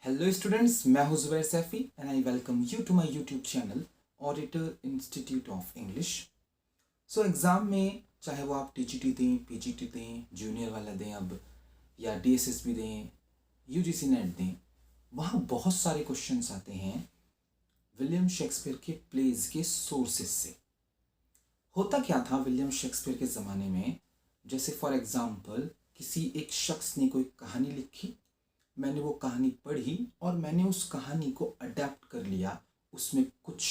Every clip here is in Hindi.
हेलो स्टूडेंट्स, मैं हूं Zubair Saifi and I welcome you to my YouTube channel Auditor Institute of English. So exam में चाहे वो आप टीजीटी दें, पीजीटी दें, जूनियर वाला दें अब, या डीएसएसबी दें, यूजीसी नेट दें, वहाँ बहुत सारे क्वेश्चंस आते हैं विलियम शेक्सपियर के प्लेज के सोर्सेस से। होता क्या था विलियम शेक्सपियर के ज़माने में, जैसे फॉर एग्ज़ाम्पल किसी एक शख्स ने कोई कहानी लिखी, मैंने वो कहानी पढ़ी और मैंने उस कहानी को अडेप्ट कर लिया, उसमें कुछ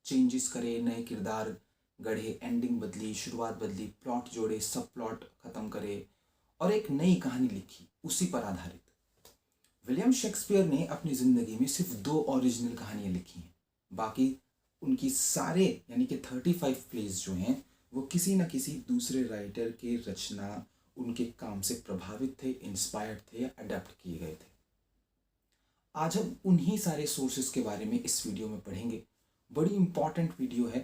चेंजेस करे, नए किरदार गढ़े, एंडिंग बदली, शुरुआत बदली, प्लॉट जोड़े, सब प्लॉट ख़त्म करे और एक नई कहानी लिखी उसी पर आधारित। विलियम शेक्सपियर ने अपनी ज़िंदगी में सिर्फ 2 ओरिजिनल कहानियाँ लिखी हैं, बाकी उनकी सारे यानी कि 35 प्लेज जो हैं वो किसी न किसी दूसरे राइटर के रचना, उनके काम से प्रभावित थे, इंस्पायर्ड थे या अडेप्ट किए गए थे। आज हम उन्हीं सारे सोर्सेज के बारे में इस वीडियो में पढ़ेंगे। बड़ी इंपॉर्टेंट वीडियो है,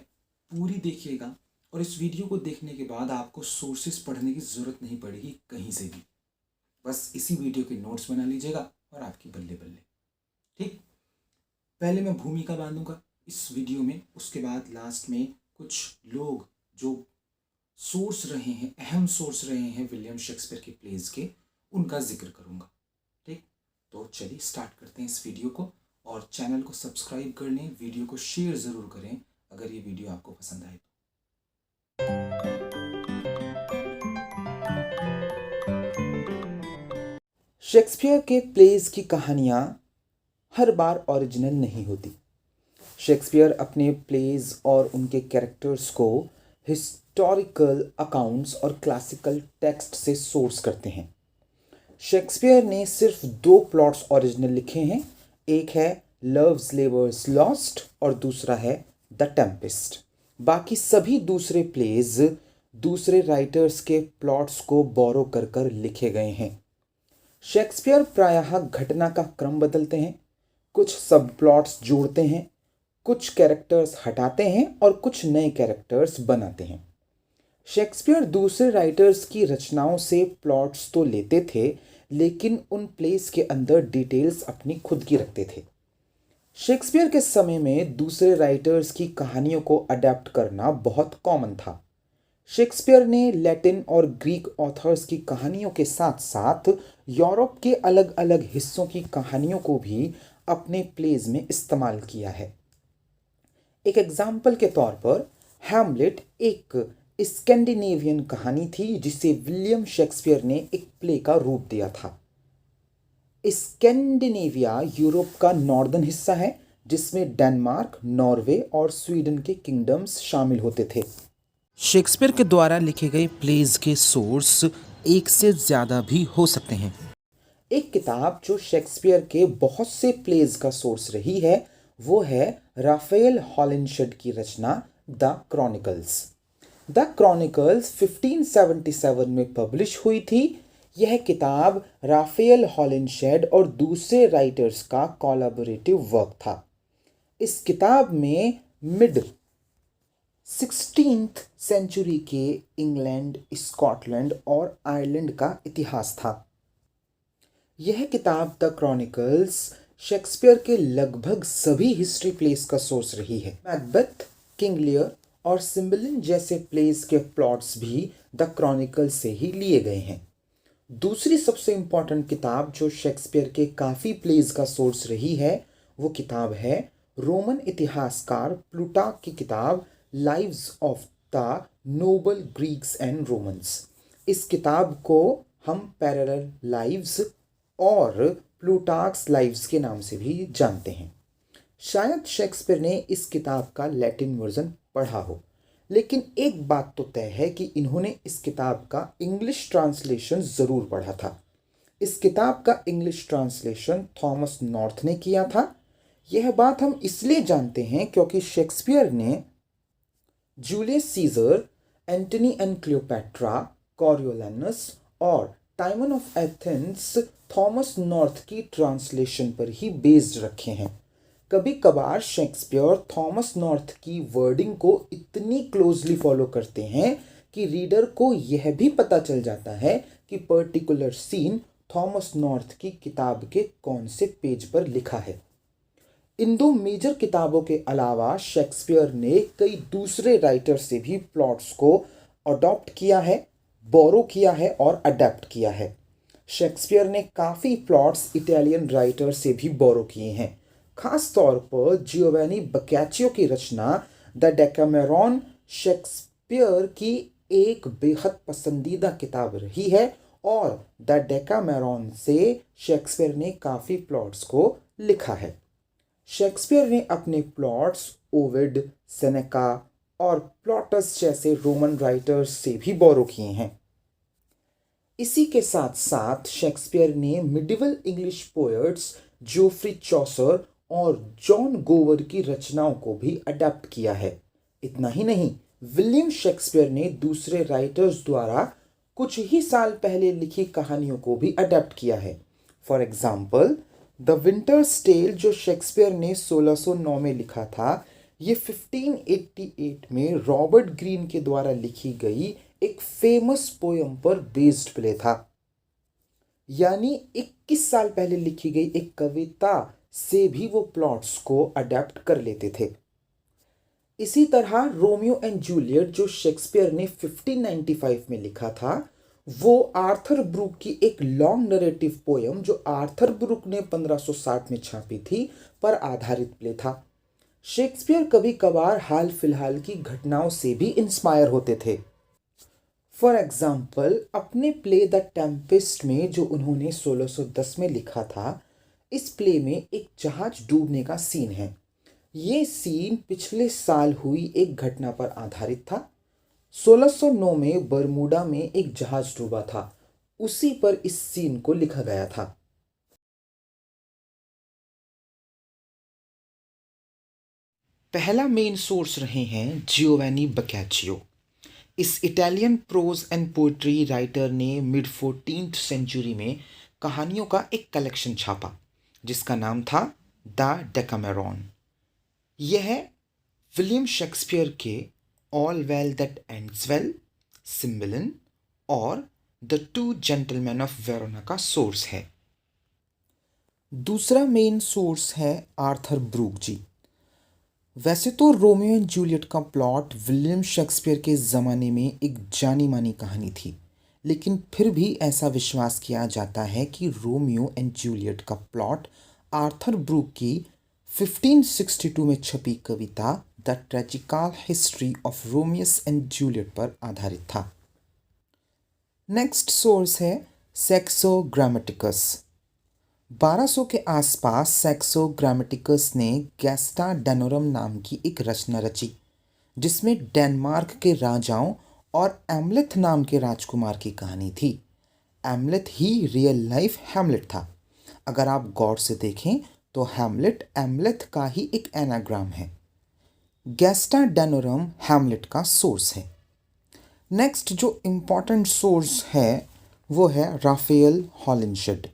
पूरी देखिएगा और इस वीडियो को देखने के बाद आपको सोर्सेज पढ़ने की ज़रूरत नहीं पड़ेगी कहीं से भी। बस इसी वीडियो के नोट्स बना लीजिएगा और आपकी बल्ले बल्ले। ठीक, पहले मैं भूमिका बांधूंगा इस वीडियो में, उसके बाद लास्ट में कुछ लोग जो सोर्स रहे हैं, अहम सोर्स रहे हैं विलियम शेक्सपियर के प्लेज के, उनका जिक्र करूंगा। ठीक, तो चलिए स्टार्ट करते हैं इस वीडियो को और चैनल को सब्सक्राइब कर लें, वीडियो को शेयर ज़रूर करें अगर ये वीडियो आपको पसंद आए तो। शेक्सपियर के प्लेज की कहानियाँ हर बार ओरिजिनल नहीं होती। शेक्सपियर अपने प्लेज और उनके कैरेक्टर्स को हिस्टोरिकल अकाउंट्स और क्लासिकल टेक्स्ट से सोर्स करते हैं। शेक्सपियर ने सिर्फ 2 प्लॉट्स ओरिजिनल लिखे हैं, एक है लव्स लेबर्स लॉस्ट और दूसरा है द टेम्पेस्ट। बाकी सभी दूसरे प्लेज दूसरे राइटर्स के प्लॉट्स को बोरो कर कर लिखे गए हैं। शेक्सपियर प्रायः घटना का क्रम बदलते हैं, कुछ सब प्लॉट्स जोड़ते हैं, कुछ कैरेक्टर्स हटाते हैं और कुछ नए कैरेक्टर्स बनाते हैं। शेक्सपियर दूसरे राइटर्स की रचनाओं से प्लॉट्स तो लेते थे, लेकिन उन प्लेस के अंदर डिटेल्स अपनी खुद की रखते थे। शेक्सपियर के समय में दूसरे राइटर्स की कहानियों को अडेप्ट करना बहुत कॉमन था। शेक्सपियर ने लैटिन और ग्रीक ऑथर्स की कहानियों के साथ साथ यूरोप के अलग अलग हिस्सों की कहानियों को भी अपने प्लेज में इस्तेमाल किया है। एक एग्जाम्पल के तौर पर हैमलेट एक स्कैंडिनेवियन कहानी थी जिसे विलियम शेक्सपियर ने एक प्ले का रूप दिया था। स्कैंडिनेविया यूरोप का नॉर्दर्न हिस्सा है जिसमें डेनमार्क, नॉर्वे और स्वीडन के किंगडम्स शामिल होते थे। शेक्सपियर के द्वारा लिखे गए प्लेज के सोर्स एक से ज़्यादा भी हो सकते हैं। एक किताब जो शेक्सपियर के बहुत से प्लेज का सोर्स रही है वो है राफेल हॉलिंशेड की रचना द क्रॉनिकल्स। द क्रॉनिकल्स 1577 में पब्लिश हुई थी। यह किताब राफेल हॉलिंशेड और दूसरे राइटर्स का कोलैबोरेटिव वर्क था। इस किताब में मिड 16th सेंचुरी के इंग्लैंड, स्कॉटलैंड और आयरलैंड का इतिहास था। यह किताब द क्रॉनिकल्स शेक्सपियर के लगभग सभी हिस्ट्री प्लेस का सोर्स रही है। मैकबेथ, किंग लियर और सिम्बलिन जैसे प्लेस के प्लॉट्स भी द क्रॉनिकल से ही लिए गए हैं। दूसरी सबसे इंपॉर्टेंट किताब जो शेक्सपियर के काफ़ी प्लेस का सोर्स रही है वो किताब है रोमन इतिहासकार प्लूटार्क की किताब Lives of the Noble Greeks and Romans. इस किताब को हम पैरेलल लाइव्स और प्लूटार्क्स लाइव्स के नाम से भी जानते हैं। शायद शेक्सपियर ने इस किताब का लैटिन वर्जन पढ़ा हो, लेकिन एक बात तो तय है कि इन्होंने इस किताब का इंग्लिश ट्रांसलेशन ज़रूर पढ़ा था। इस किताब का इंग्लिश ट्रांसलेशन थॉमस नॉर्थ ने किया था। यह बात हम इसलिए जानते हैं क्योंकि शेक्सपियर ने Julius Caesar, Antony and Cleopatra, Coriolanus और Timon of Athens Thomas North की ट्रांसलेशन पर ही बेस्ड रखे हैं। कभी कभार शेक्सपियर थॉमस नॉर्थ की वर्डिंग को इतनी क्लोजली फॉलो करते हैं कि रीडर को यह भी पता चल जाता है कि पर्टिकुलर सीन थॉमस नॉर्थ की किताब के कौन से पेज पर लिखा है। इन दो मेजर किताबों के अलावा शेक्सपियर ने कई दूसरे राइटर से भी प्लॉट्स को अडॉप्ट किया है, बोरो किया है और अडेप्ट किया है। शेक्सपियर ने काफ़ी प्लॉट्स इटालियन राइटर से भी बोरो किए हैं। खास तौर पर जियोवानी बकैचियो की रचना द डेकामेरॉन शेक्सपियर की एक बेहद पसंदीदा किताब रही है और द डेकामेरॉन से शेक्सपियर ने काफ़ी प्लॉट्स को लिखा है। शेक्सपियर ने अपने प्लॉट्स ओविड, सेनेका और प्लॉटस जैसे रोमन राइटर्स से भी बोरो किए हैं। इसी के साथ साथ शेक्सपियर ने मिडिवल इंग्लिश पोएट्स जोफ्री चौसर और जॉन गोवर की रचनाओं को भी अडेप्ट किया है। इतना ही नहीं, विलियम शेक्सपियर ने दूसरे राइटर्स द्वारा कुछ ही साल पहले लिखी कहानियों को भी अडेप्ट किया है। For example, the Winter's Tale जो शेक्सपियर ने 1609 में लिखा था, ये 1588 में रॉबर्ट ग्रीन के द्वारा लिखी गई एक फेमस पोयम पर बेस्ड प्ले था। यानी 21 साल पहले लिखी गई एक कविता से भी वो प्लॉट्स को अडेप्ट कर लेते थे। इसी तरह रोमियो एंड जूलियट जो शेक्सपियर ने 1595 में लिखा था, वो आर्थर ब्रूक की एक लॉन्ग नरेटिव पोयम जो आर्थर ब्रूक ने 1560 में छापी थी पर आधारित प्ले था। शेक्सपियर कभी कभार हाल फिलहाल की घटनाओं से भी इंस्पायर होते थे। फॉर एग्जाम्पल, अपने प्ले द टेम्पेस्ट में जो उन्होंने 1610 में लिखा था, इस प्ले में एक जहाज डूबने का सीन है। ये सीन पिछले साल हुई एक घटना पर आधारित था। 1609 में बरमूडा में एक जहाज डूबा था, उसी पर इस सीन को लिखा गया था। पहला मेन सोर्स रहे हैं जियोवानी बकैचियो। इस Italian prose and poetry writer ने मिड 14th सेंचुरी में कहानियों का एक कलेक्शन छापा जिसका नाम था द डेकामेरॉन। यह विलियम शेक्सपियर के all well that ends well, Cymbeline और the two gentlemen of Verona का सोर्स है। दूसरा मेन सोर्स है आर्थर ब्रूक जी। वैसे तो रोमियो एंड जूलियट का प्लॉट विलियम शेक्सपियर के ज़माने में एक जानी मानी कहानी थी, लेकिन फिर भी ऐसा विश्वास किया जाता है कि रोमियो एंड जूलियट का प्लॉट आर्थर ब्रूक की 1562 में छपी कविता the tragical history of Romeus and Juliet पर आधारित था। नेक्स्ट सोर्स है सेक्सो ग्रामेटिकस। 1200 के आसपास सेक्सो ग्रामेटिकस ने गैस्टा डेनोरम नाम की एक रचना रची जिसमें डेनमार्क के राजाओं और एमलेथ नाम के राजकुमार की कहानी थी। एमलेथ ही रियल लाइफ हैमलेट था। अगर आप गौर से देखें तो हैमलेट एमलेथ का ही एक एनाग्राम है। गैस्टा डेनोरम हैमलेट का सोर्स है। नेक्स्ट जो इम्पॉर्टेंट सोर्स है वो है राफेल हॉलिंशेड।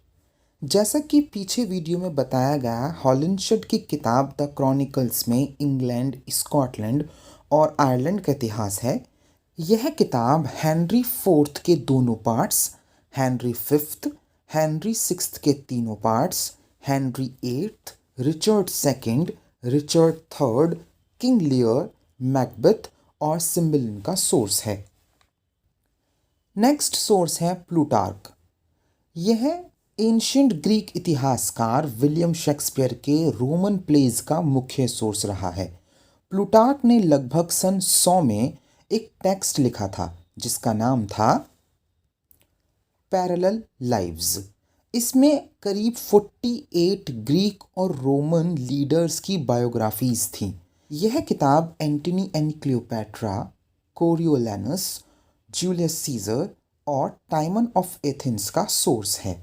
जैसा कि पीछे वीडियो में बताया गया, हॉलिंशेड की किताब द क्रॉनिकल्स में इंग्लैंड, स्कॉटलैंड और आयरलैंड का इतिहास है। यह किताब हेनरी फोर्थ के दोनों parts, Henry fifth, Henry sixth के तीनों parts, Henry eighth, Richard second, Richard third, King Lear, Macbeth और सिम्बलिन का सोर्स है। नेक्स्ट सोर्स है प्लूटार्क। यह एंशिएंट ग्रीक इतिहासकार विलियम शेक्सपियर के रोमन प्लेज का मुख्य सोर्स रहा है। प्लूटार्क ने लगभग सन 100 में एक टेक्स्ट लिखा था जिसका नाम था पैरेलल लाइव्स। इसमें करीब 48 ग्रीक और रोमन लीडर्स की बायोग्राफीज थी। यह किताब Antony and Cleopatra, Coriolanus, Julius Caesar और टाइमन ऑफ एथेंस का सोर्स है।